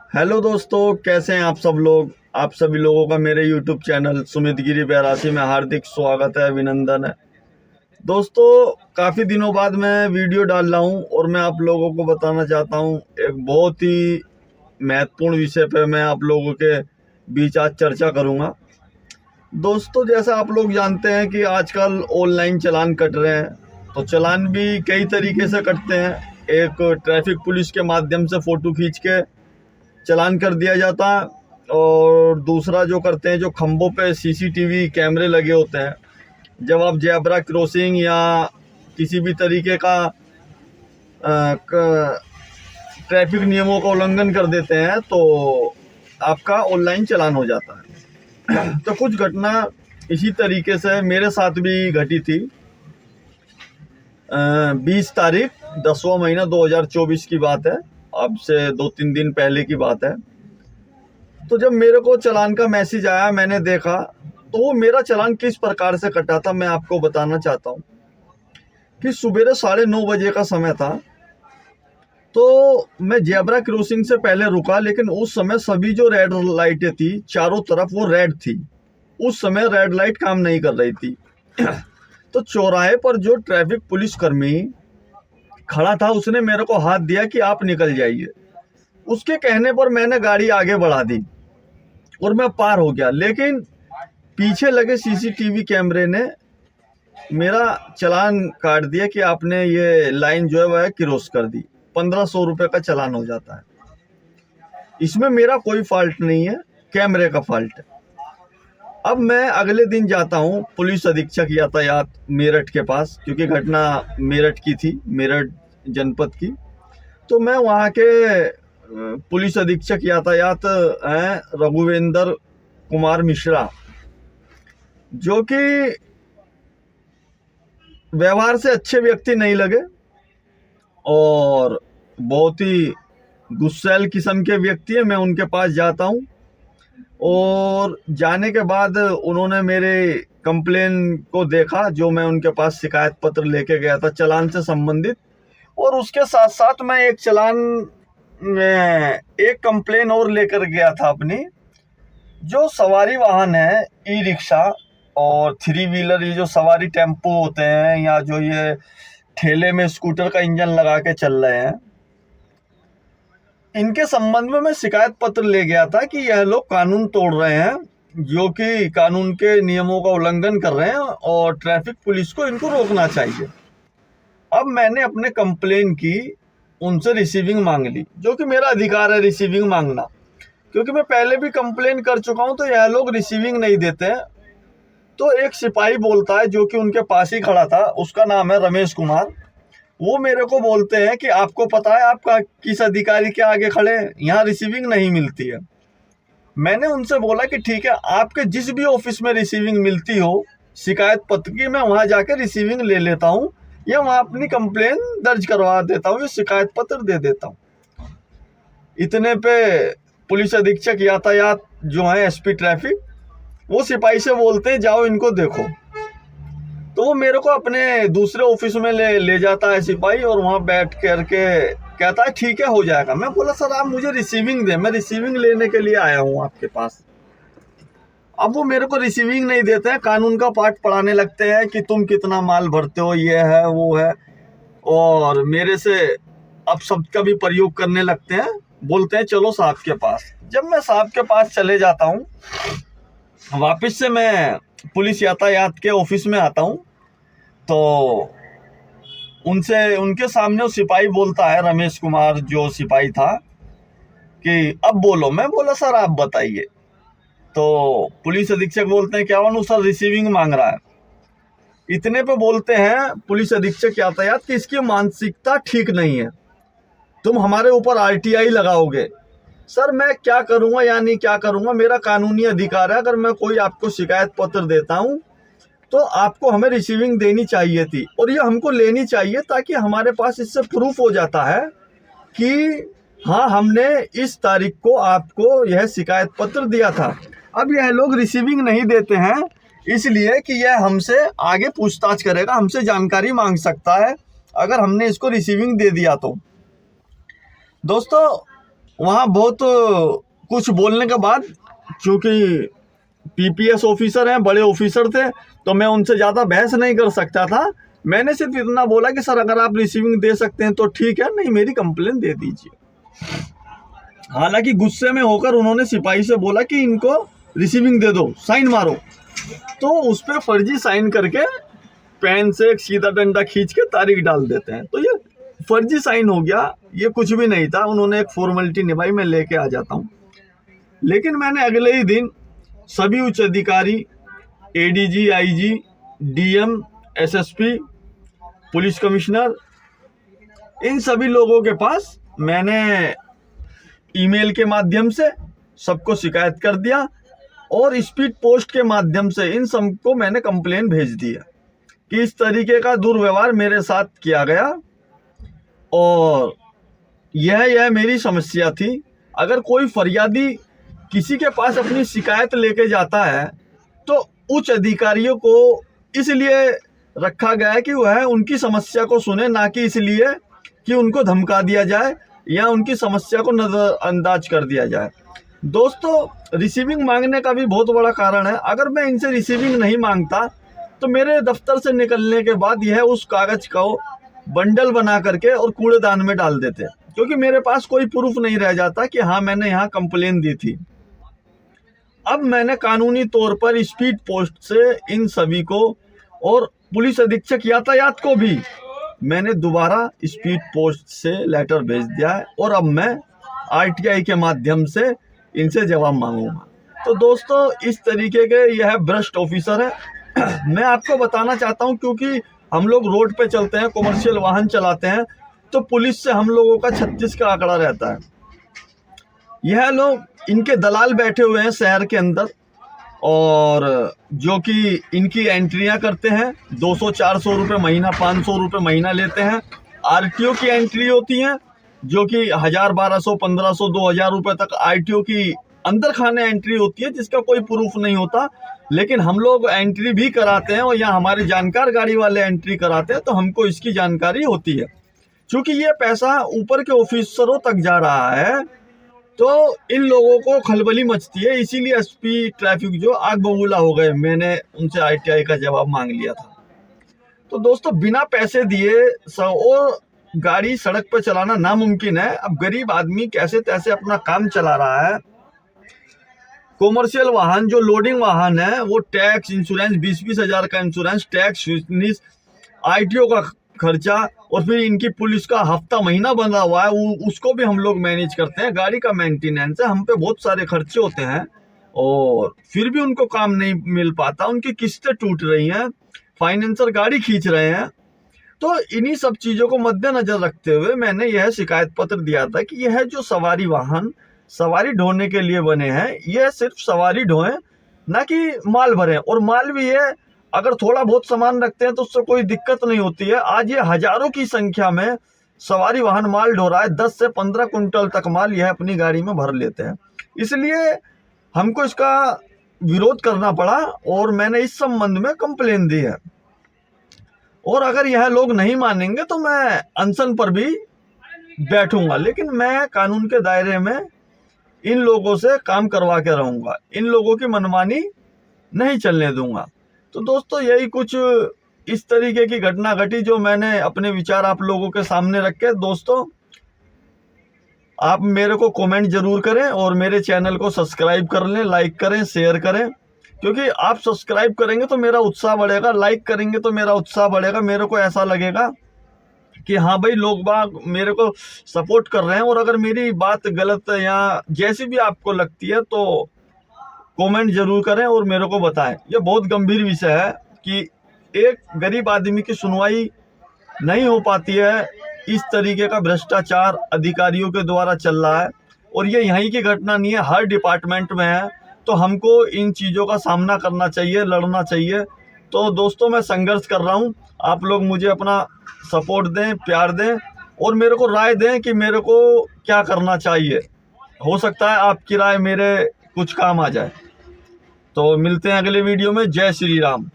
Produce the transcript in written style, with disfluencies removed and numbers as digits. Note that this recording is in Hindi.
हेलो दोस्तों, कैसे हैं आप सब लोग। आप सभी लोगों का मेरे यूट्यूब चैनल सुमित गिरी बैरासी में हार्दिक स्वागत है, अभिनंदन है। दोस्तों, काफ़ी दिनों बाद मैं वीडियो डाल रहा हूं और मैं आप लोगों को बताना चाहता हूं एक बहुत ही महत्वपूर्ण विषय पे मैं आप लोगों के बीच आज चर्चा करूंगा। दोस्तों, जैसा आप लोग जानते हैं कि आजकल ऑनलाइन चालान कट रहे हैं, तो चालान भी कई तरीके से कटते हैं। एक ट्रैफिक पुलिस के माध्यम से फ़ोटो खींच के चालान कर दिया जाता है, और दूसरा जो करते हैं, जो खंभों पे सीसीटीवी कैमरे लगे होते हैं, जब आप जेब्रा क्रॉसिंग या किसी भी तरीके का ट्रैफिक नियमों का उल्लंघन कर देते हैं तो आपका ऑनलाइन चालान हो जाता है। तो कुछ घटना इसी तरीके से मेरे साथ भी घटी थी। 20 तारीख 10वां महीना 2024 की बात है, अब से 2-3 दिन पहले की बात है। तो जब मेरे को चालान का मैसेज आया, मैंने देखा, तो वो मेरा चालान किस प्रकार से कटा था मैं आपको बताना चाहता हूँ। कि सुबह 9:30 बजे का समय था, तो मैं जेब्रा क्रॉसिंग से पहले रुका, लेकिन उस समय सभी जो रेड लाइटें थी चारों तरफ वो रेड थी। उस समय रेड लाइट काम नहीं कर रही थी। तो चौराहे पर जो ट्रैफिक पुलिस कर्मी खड़ा था उसने मेरे को हाथ दिया कि आप निकल जाइए। उसके कहने पर मैंने गाड़ी आगे बढ़ा दी और मैं पार हो गया, लेकिन पीछे लगे सीसीटीवी कैमरे ने मेरा चालान काट दिया कि आपने ये लाइन जो है वह क्रॉस कर दी। 1500 रुपये का चालान हो जाता है। इसमें मेरा कोई फॉल्ट नहीं है, कैमरे का फॉल्ट है। अब मैं अगले दिन जाता हूँ पुलिस अधीक्षक यातायात मेरठ के पास, क्योंकि घटना मेरठ की थी, मेरठ जनपद की। तो मैं वहाँ के पुलिस अधीक्षक यातायात हैं रघुवेंद्र कुमार मिश्रा, जो कि व्यवहार से अच्छे व्यक्ति नहीं लगे और बहुत ही गुस्सैल किस्म के व्यक्ति है। मैं उनके पास जाता हूँ और जाने के बाद उन्होंने मेरे कंप्लेन को देखा, जो मैं उनके पास शिकायत पत्र लेके गया था चालान से संबंधित, और उसके साथ साथ मैं एक चालान में एक कंप्लेन और लेकर गया था अपनी। जो सवारी वाहन है, ई रिक्शा और 3 व्हीलर, ये जो सवारी टेम्पो होते हैं या जो ये ठेले में स्कूटर का इंजन लगा के चल रहे हैं, इनके संबंध में मैं शिकायत पत्र ले गया था कि यह लोग कानून तोड़ रहे हैं, जो कि कानून के नियमों का उल्लंघन कर रहे हैं और ट्रैफिक पुलिस को इनको रोकना चाहिए। अब मैंने अपने कंप्लेन की उनसे रिसीविंग मांग ली, जो कि मेरा अधिकार है रिसीविंग मांगना, क्योंकि मैं पहले भी कंप्लेन कर चुका हूं। तो यह लोग रिसीविंग नहीं देते हैं। तो एक सिपाही बोलता है, जो कि उनके पास ही खड़ा था, उसका नाम है रमेश कुमार। वो मेरे को बोलते हैं कि आपको पता है आपका किस अधिकारी के आगे खड़े हैं, यहाँ रिसीविंग नहीं मिलती है। मैंने उनसे बोला कि ठीक है, आपके जिस भी ऑफिस में रिसीविंग मिलती हो शिकायत पत्र की, मैं वहां जाकर रिसीविंग ले लेता हूँ या वहां अपनी कंप्लेन दर्ज करवा देता हूँ, या शिकायत पत्र दे देता हूँ। इतने पे पुलिस अधीक्षक यातायात जो है एसपी ट्रैफिक, वो सिपाही से बोलते हैं जाओ इनको देखो। तो वो मेरे को अपने दूसरे ऑफिस में ले जाता है सिपाही, और वहाँ बैठ करके कहता है ठीक है हो जाएगा। मैं बोला सर आप मुझे रिसीविंग दें, मैं रिसीविंग लेने के लिए आया हूँ आपके पास। अब वो मेरे को रिसीविंग नहीं देते हैं, कानून का पाठ पढ़ाने लगते हैं कि तुम कितना माल भरते हो, ये है वो है, और मेरे से अपशब्द का भी प्रयोग करने लगते हैं। बोलते हैं चलो साहब के पास। जब मैं साहब के पास चले जाता हूँ, वापस से मैं पुलिस यातायात के ऑफिस में आता हूँ, तो उनके सामने वो सिपाही बोलता है, रमेश कुमार जो सिपाही था, कि अब बोलो। मैं बोला सर आप बताइए। तो पुलिस अधीक्षक बोलते हैं क्या हुआ सर, रिसीविंग मांग रहा है। इतने पे बोलते हैं पुलिस अधीक्षक यातायात कि इसकी मानसिकता ठीक नहीं है, तुम हमारे ऊपर आरटीआई लगाओगे। सर मैं क्या करूंगा या नहीं क्या करूंगा, मेरा कानूनी अधिकार है। अगर मैं कोई आपको शिकायत पत्र देता हूं तो आपको हमें रिसीविंग देनी चाहिए थी, और ये हमको लेनी चाहिए, ताकि हमारे पास इससे प्रूफ हो जाता है कि हाँ हमने इस तारीख को आपको यह शिकायत पत्र दिया था। अब यह लोग रिसीविंग नहीं देते हैं, इसलिए कि यह हमसे आगे पूछताछ करेगा, हमसे जानकारी मांग सकता है अगर हमने इसको रिसीविंग दे दिया तो। दोस्तों, वहाँ बहुत कुछ बोलने के बाद, क्योंकि पीपीएस ऑफिसर हैं, बड़े ऑफिसर थे, तो मैं उनसे ज़्यादा बहस नहीं कर सकता था। मैंने सिर्फ इतना बोला कि सर अगर आप रिसीविंग दे सकते हैं तो ठीक है, नहीं मेरी कंप्लेन दे दीजिए। हालांकि गुस्से में होकर उन्होंने सिपाही से बोला कि इनको रिसीविंग दे दो, साइन मारो। तो उस पर फर्जी साइन करके पेन से एक सीधा डंडा खींच के तारीख डाल देते हैं। तो ये फर्जी साइन हो गया, ये कुछ भी नहीं था। उन्होंने एक फॉर्मेलिटी निभाई, मैं लेके आ जाता हूँ। लेकिन मैंने अगले ही दिन सभी उच्च अधिकारी, ADG, IG, DM, SSP, police commissioner, इन सभी लोगों के पास मैंने ईमेल के माध्यम से सबको शिकायत कर दिया और स्पीड पोस्ट के माध्यम से इन सबको मैंने कंप्लेन भेज दिया कि इस तरीके का दुर्व्यवहार मेरे साथ किया गया और यह मेरी समस्या थी। अगर कोई फरियादी किसी के पास अपनी शिकायत लेके जाता है तो उच्च अधिकारियों को इसलिए रखा गया है कि वह उनकी समस्या को सुने, ना कि इसलिए कि उनको धमका दिया जाए या उनकी समस्या को नज़रअंदाज कर दिया जाए। दोस्तों, रिसीविंग मांगने का भी बहुत बड़ा कारण है। अगर मैं इनसे रिसीविंग नहीं मांगता तो मेरे दफ्तर से निकलने के बाद यह उस कागज को बंडल बना करके और कूड़ेदान में डाल देते, क्योंकि मेरे पास कोई प्रूफ नहीं रह जाता कि हाँ मैंने यहाँ कंप्लेन दी थी। अब मैंने कानूनी तौर पर स्पीड पोस्ट से इन सभी को और पुलिस अधीक्षक यातायात को भी मैंने दोबारा स्पीड पोस्ट से लेटर भेज दिया है और अब मैं आरटीआई के माध्यम से इनसे जवाब मांगूंगा। तो दोस्तों, इस तरीके के यह भ्रष्ट ऑफिसर है। मैं आपको बताना चाहता हूं, क्योंकि हम लोग रोड पे चलते हैं, कमर्शियल वाहन चलाते हैं, तो पुलिस से हम लोगों का 36 का आंकड़ा रहता है। यह लोग, इनके दलाल बैठे हुए हैं शहर के अंदर और जो कि इनकी एंट्रियां करते हैं। 200-400 रुपये महीना, 500 रुपये महीना लेते हैं। आरटीओ की एंट्री होती है जो कि 1000, 1200, 1500, 2000 रुपये तक आरटीओ की अंदर खाने एंट्री होती है, जिसका कोई प्रूफ नहीं होता। लेकिन हम लोग एंट्री भी कराते हैं और या हमारे जानकार गाड़ी वाले एंट्री कराते हैं, तो हमको इसकी जानकारी होती है। क्योंकि ये पैसा ऊपर के ऑफिसरों तक जा रहा है तो इन लोगों को खलबली मचती है। इसीलिए एसपी ट्रैफिक जो आग बबूला हो गए, मैंने उनसे आरटीआई का जवाब मांग लिया था। तो दोस्तों, बिना पैसे दिए और गाड़ी सड़क पर चलाना नामुमकिन है। अब गरीब आदमी कैसे तैसे अपना काम चला रहा है। कॉमर्शियल वाहन, जो लोडिंग वाहन है, वो टैक्स, इंश्योरेंस, 20-20 हज़ार का इंश्योरेंस, टैक्स, आरटीओ का खर्चा और फिर इनकी पुलिस का हफ्ता महीना बंधा हुआ है, उसको भी हम लोग मैनेज करते हैं। गाड़ी का मेंटेनेंस है, हम पे बहुत सारे खर्चे होते हैं और फिर भी उनको काम नहीं मिल पाता। उनकी किस्तें टूट रही हैं, फाइनेंसर गाड़ी खींच रहे हैं। तो इन्हीं सब चीज़ों को मद्देनजर रखते हुए मैंने यह शिकायत पत्र दिया था कि यह जो सवारी वाहन सवारी ढोने के लिए बने हैं, यह सिर्फ सवारी ढोएं, ना कि माल भरें। और माल भी है, अगर थोड़ा बहुत सामान रखते हैं तो उससे कोई दिक्कत नहीं होती है। आज ये हजारों की संख्या में सवारी वाहन माल ढो रहा है। 10 से 15 कुंटल तक माल यह अपनी गाड़ी में भर लेते हैं। इसलिए हमको इसका विरोध करना पड़ा और मैंने इस संबंध में कंप्लेन दी है। और अगर यह लोग नहीं मानेंगे तो मैं अनशन पर भी बैठूंगा, लेकिन मैं कानून के दायरे में इन लोगों से काम करवा के रहूंगा। इन लोगों की मनमानी नहीं चलने दूंगा। तो दोस्तों, यही कुछ इस तरीके की घटना घटी जो मैंने अपने विचार आप लोगों के सामने रखे। दोस्तों, आप मेरे को कमेंट जरूर करें और मेरे चैनल को सब्सक्राइब कर लें, लाइक करें, शेयर करें, क्योंकि आप सब्सक्राइब करेंगे तो मेरा उत्साह बढ़ेगा, लाइक करेंगे तो मेरा उत्साह बढ़ेगा। मेरे को ऐसा लगेगा कि हाँ भाई, लोग बाग मेरे को सपोर्ट कर रहे हैं। और अगर मेरी बात गलत या जैसी भी आपको लगती है तो कमेंट जरूर करें और मेरे को बताएं। ये बहुत गंभीर विषय है कि एक गरीब आदमी की सुनवाई नहीं हो पाती है। इस तरीके का भ्रष्टाचार अधिकारियों के द्वारा चल रहा है और ये यहीं की घटना नहीं है, हर डिपार्टमेंट में है। तो हमको इन चीज़ों का सामना करना चाहिए, लड़ना चाहिए। तो दोस्तों, मैं संघर्ष कर रहा हूँ, आप लोग मुझे अपना सपोर्ट दें, प्यार दें और मेरे को राय दें कि मेरे को क्या करना चाहिए। हो सकता है आपकी राय मेरे कुछ काम आ जाए। तो मिलते हैं अगले वीडियो में। जय श्री राम।